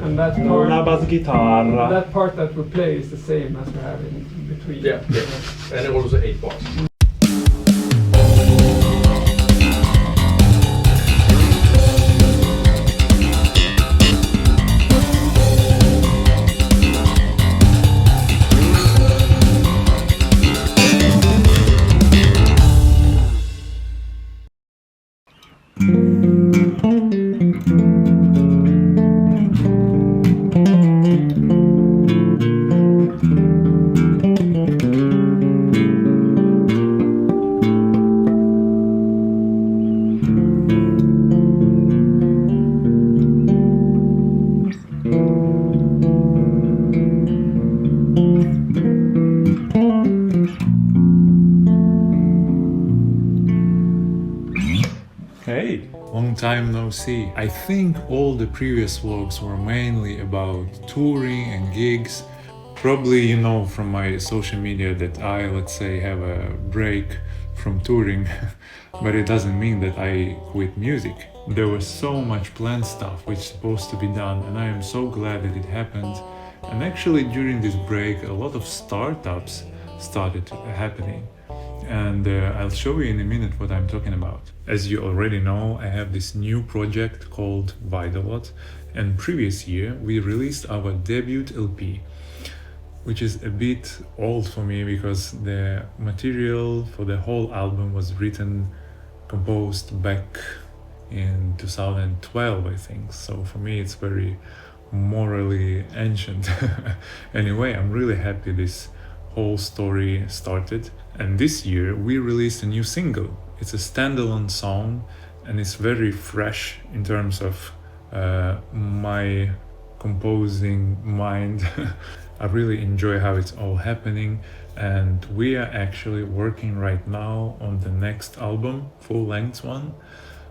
And that part, la бас-гітара. that part that we play is the same as we have in between. Yeah, yeah. And also 8 bars. Hey, long time no see. I think all the previous vlogs were mainly about touring and gigs. Probably you know from my social media that I, let's say, have a break from touring, but it doesn't mean that I quit music. There was so much planned stuff which is supposed to be done, and I am so glad that it happened. And actually during this break a lot of startups started happening. And I'll show you in a minute what I'm talking about. As you already know, I have this new project called Waidelotte, and previous year we released our debut LP, which is a bit old for me because the material for the whole album was written, composed back in 2012, I think. So for me it's very morally ancient. Anyway, I'm really happy this whole story started, and this year we released a new single. It's a standalone song and it's very fresh in terms of my composing mind. I really enjoy how it's all happening, and we are actually working right now on the next album, full-length one.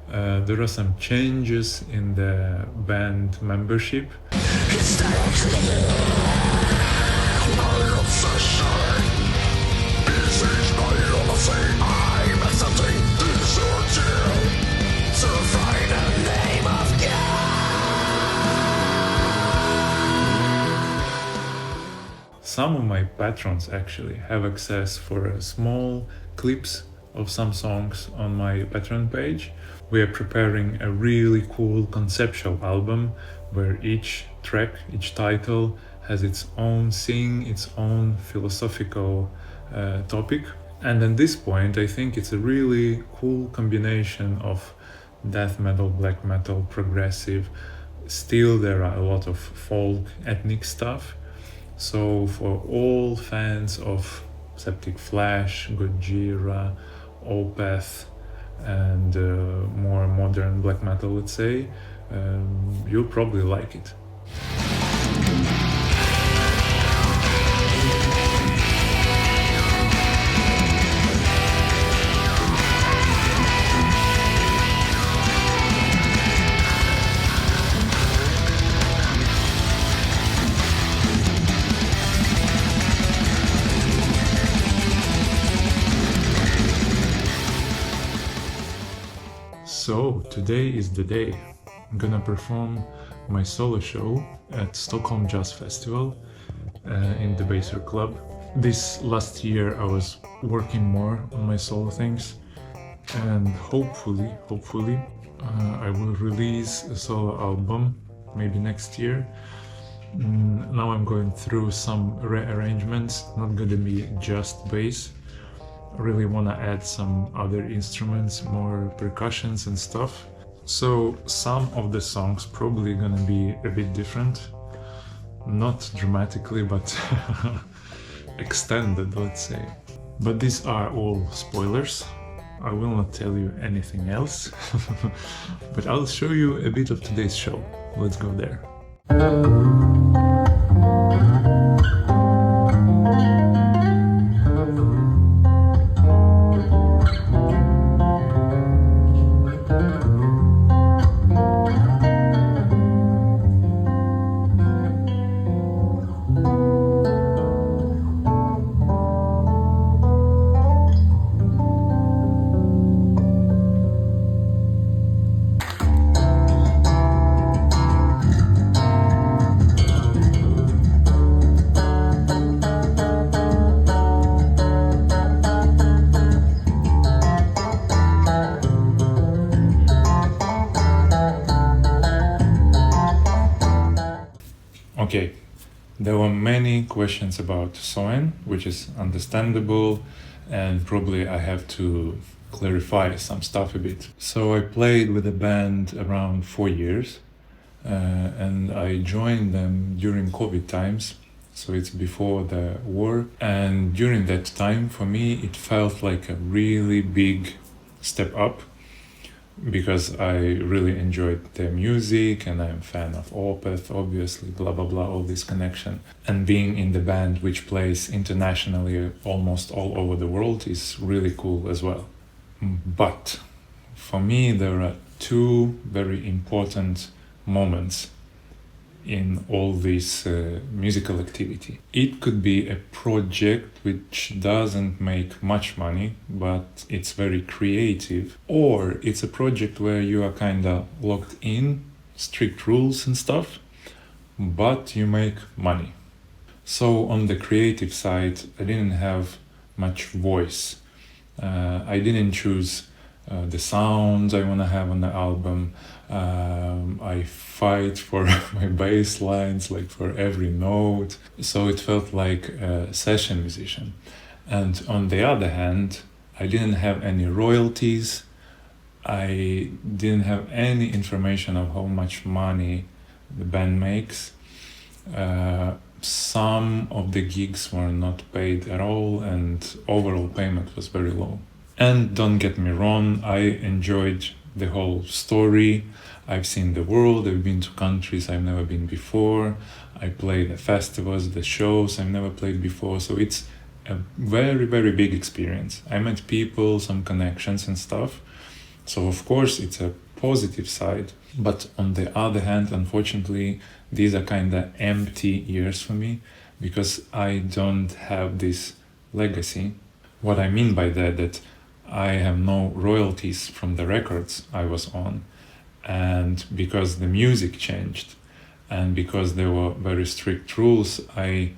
There are some changes in the band membership. Some of my patrons actually have access for small clips of some songs on my Patreon page. We are preparing a really cool conceptual album where each track, each title has its own thing, its own philosophical topic. And at this point I think it's a really cool combination of death metal, black metal, progressive. Still there are a lot of folk, ethnic stuff. So for all fans of Septic Flash, Gojira, Opeth, and more modern black metal, let's say, you'll probably like it. So today is the day. I'm gonna perform my solo show at Stockholm Jazz Festival in the Baser Club. This last year I was working more on my solo things, and hopefully I will release a solo album maybe next year. Now I'm going through some rearrangements, not gonna be just bass. I really want to add some other instruments, more percussions and stuff. So some of the songs probably gonna be a bit different. Not dramatically, but extended, let's say. But these are all spoilers. I will not tell you anything else. But I'll show you a bit of today's show. Let's go there. Okay, there were many questions about ex-soen, which is understandable, and probably I have to clarify some stuff a bit. So I played with the band around 4 years, and I joined them during COVID times, so it's before the war. And during that time, for me, it felt like a really big step up, because I really enjoyed their music and I'm a fan of Opeth, obviously, blah blah blah, all this connection. And being in the band which plays internationally almost all over the world is really cool as well. But for me there are two very important moments in all this musical activity. It could be a project which doesn't make much money, but it's very creative, or it's a project where you are kind of locked in, strict rules and stuff, but you make money. So on the creative side, I didn't have much voice. I didn't choose the sounds I want to have on the album. I fight for my bass lines, like for every note. So it felt like a session musician. And on the other hand, I didn't have any royalties. I didn't have any information of how much money the band makes. Some of the gigs were not paid at all, and overall payment was very low. And don't get me wrong, I enjoyed the whole story. I've seen the world, I've been to countries I've never been before. I play the festivals, the shows I've never played before. So it's a very, very big experience. I met people, some connections and stuff. So of course it's a positive side. But on the other hand, unfortunately, these are kind of empty years for me, because I don't have this legacy. What I mean by that I have no royalties from the records I was on, and because the music changed and because there were very strict rules, I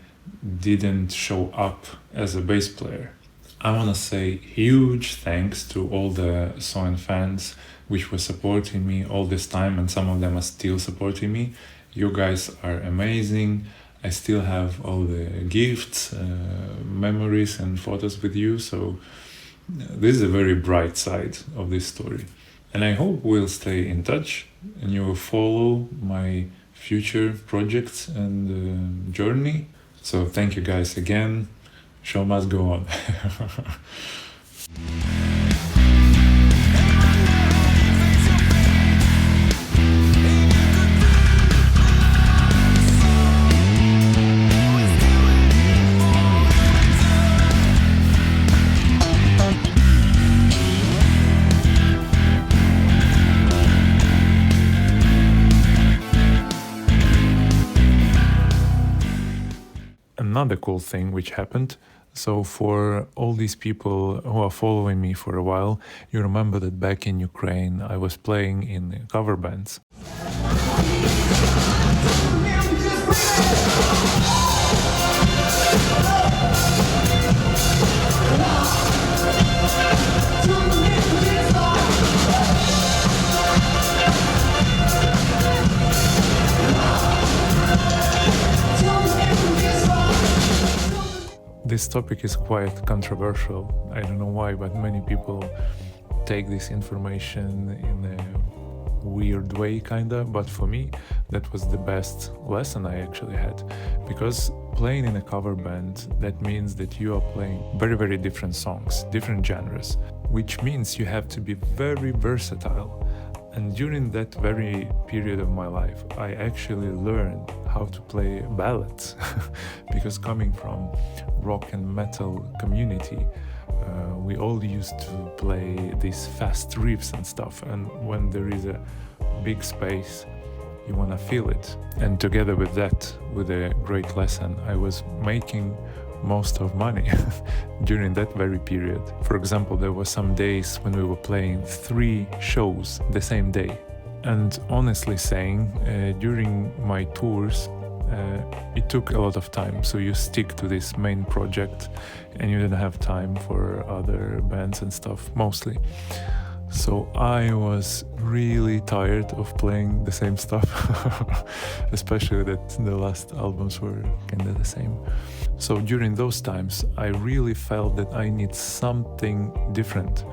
didn't show up as a bass player. I want to say huge thanks to all the ex-soen fans which were supporting me all this time, and some of them are still supporting me. You guys are amazing. I still have all the gifts, memories and photos with you, so this is a very bright side of this story. And I hope we'll stay in touch and you will follow my future projects and journey. So thank you guys again. Show must go on. Another cool thing which happened, so for all these people who are following me for a while, you remember that back in Ukraine I was playing in cover bands. This topic is quite controversial. I don't know why, but many people take this information in a weird way, kinda. But for me, that was the best lesson I actually had. Because playing in a cover band, that means that you are playing very, very different songs, different genres, which means you have to be very versatile. And during that very period of my life, I actually learned how to play ballads. Because coming from rock and metal community, we all used to play these fast riffs and stuff. And when there is a big space, you want to feel it. And together with that, with a great lesson, I was making most of money during that very period. For example, there were some days when we were playing 3 shows the same day. And honestly saying, during my tours, it took a lot of time. So you stick to this main project and you didn't have time for other bands and stuff, mostly. So I was really tired of playing the same stuff, especially that the last albums were kind of the same. So during those times, I really felt that I need something different.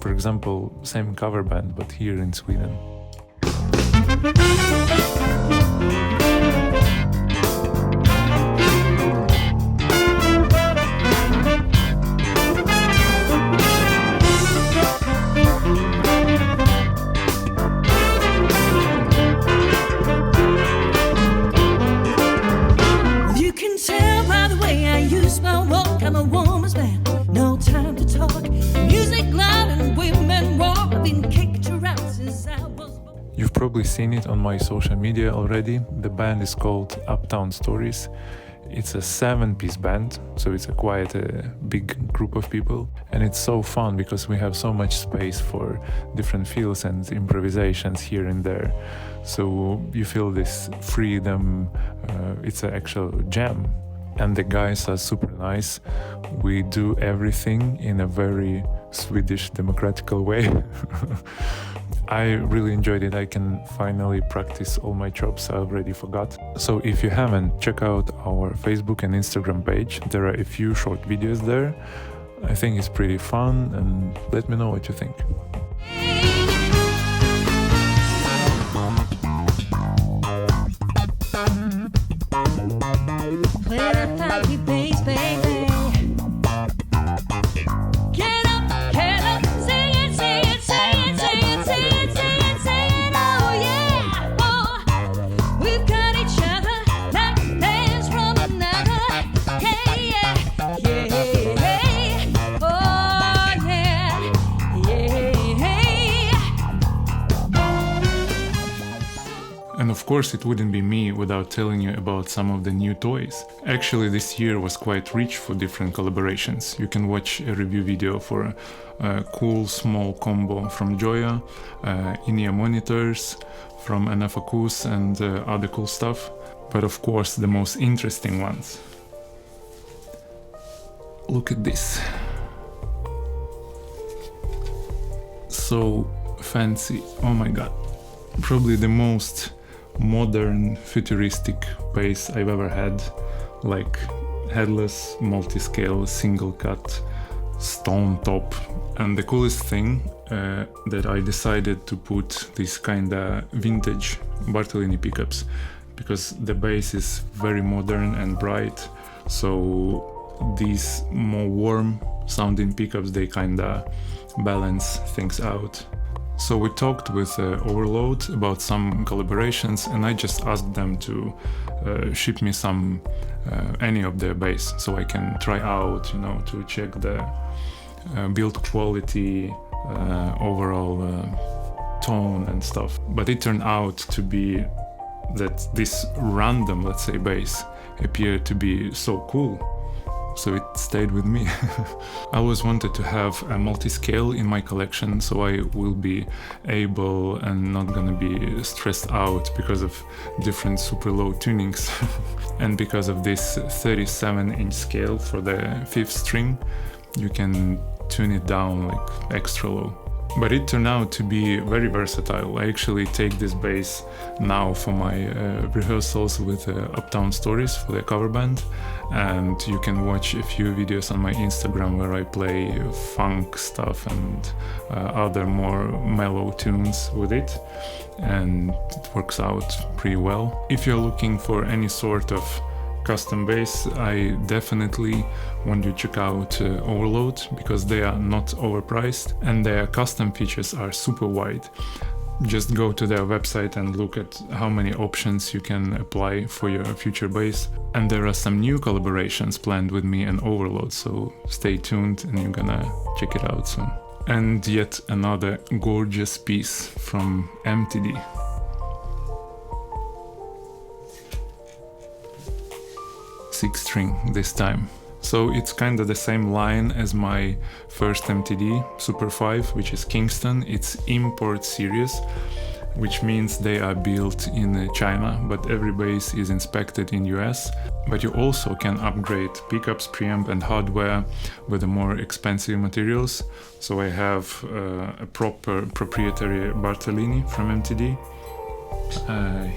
For example, same cover band, but here in Sweden. I'm a woman's man, no time to talk. Music loud and women walk. I've been kicked around since I was born. You've probably seen it on my social media already. The band is called Uptown Stories. It's a 7-piece band, so it's a quite a big group of people. And it's so fun because we have so much space for different feels and improvisations here and there. So you feel this freedom, it's an actual jam. And the guys are super nice. We do everything in a very Swedish democratical way. I really enjoyed it. I can finally practice all my chops I already forgot. So if you haven't, check out our Facebook and Instagram page. There are a few short videos there. I think it's pretty fun, and let me know what you think. Play that funky bass, baby. Get up, sing it, sing it, sing it, sing it, sing it, sing it, sing it, oh yeah. Oh, we've got each other like hands from another. Hey, yeah, yeah, hey, oh yeah, yeah, hey. And of course it wouldn't be me without telling you about some of the new toys. Actually this year was quite rich for different collaborations. You can watch a review video for a cool small combo from Joya, in-ear monitors from NFAQs and other cool stuff. But of course the most interesting ones. Look at this. So fancy, oh my god. Probably the most modern futuristic bass I've ever had, like headless, multi-scale, single cut, stone top. And the coolest thing that I decided to put these kinda vintage Bartolini pickups, because the bass is very modern and bright, so these more warm sounding pickups, they kinda balance things out. So we talked with Overload about some collaborations, and I just asked them to ship me some any of their bass, so I can try out, you know, to check the build quality, overall tone and stuff. But it turned out to be that this random, let's say, bass appeared to be so cool. So it stayed with me. I always wanted to have a multi-scale in my collection, so I will be able and not gonna be stressed out because of different super low tunings. And because of this 37-inch scale for the 5th string, you can tune it down like extra low. But it turned out to be very versatile. I actually take this bass now for my rehearsals with Uptown Stories for the cover band, and you can watch a few videos on my Instagram where I play funk stuff and other more mellow tunes with it, and it works out pretty well. If you're looking for any sort of custom bass, I definitely want you to check out Overload, because they are not overpriced and their custom features are super wide. Just go to their website and look at how many options you can apply for your future bass. And there are some new collaborations planned with me and Overload, so stay tuned and you're gonna check it out soon. And yet another gorgeous piece from MTD. 6-string this time. So it's kind of the same line as my first MTD, Super 5, which is Kingston. It's import series. which means they are built in China, but every bass is inspected in US. But you also can upgrade pickups, preamp and hardware with the more expensive materials. So I have a proper proprietary Bartolini from MTD,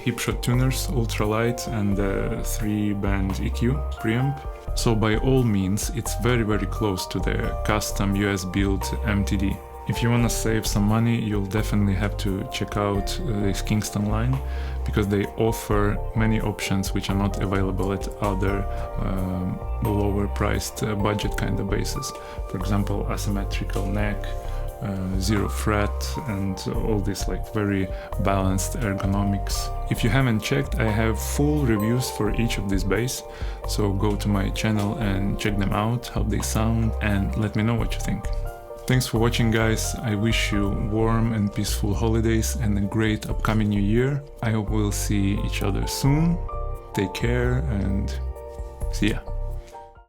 hipshot tuners, ultralight, and 3-band EQ preamp. So by all means, it's very close to the custom US built MTD. If you want to save some money, you'll definitely have to check out this Kingston line, because they offer many options which are not available at other lower priced budget kind of basses. For example, asymmetrical neck, 0 fret, and all this like very balanced ergonomics. If you haven't checked, I have full reviews for each of these bass, so go to my channel and check them out, how they sound, and let me know what you think. Thanks for watching, guys. I wish you warm and peaceful holidays and a great upcoming new year. I hope we'll see each other soon. Take care and see ya.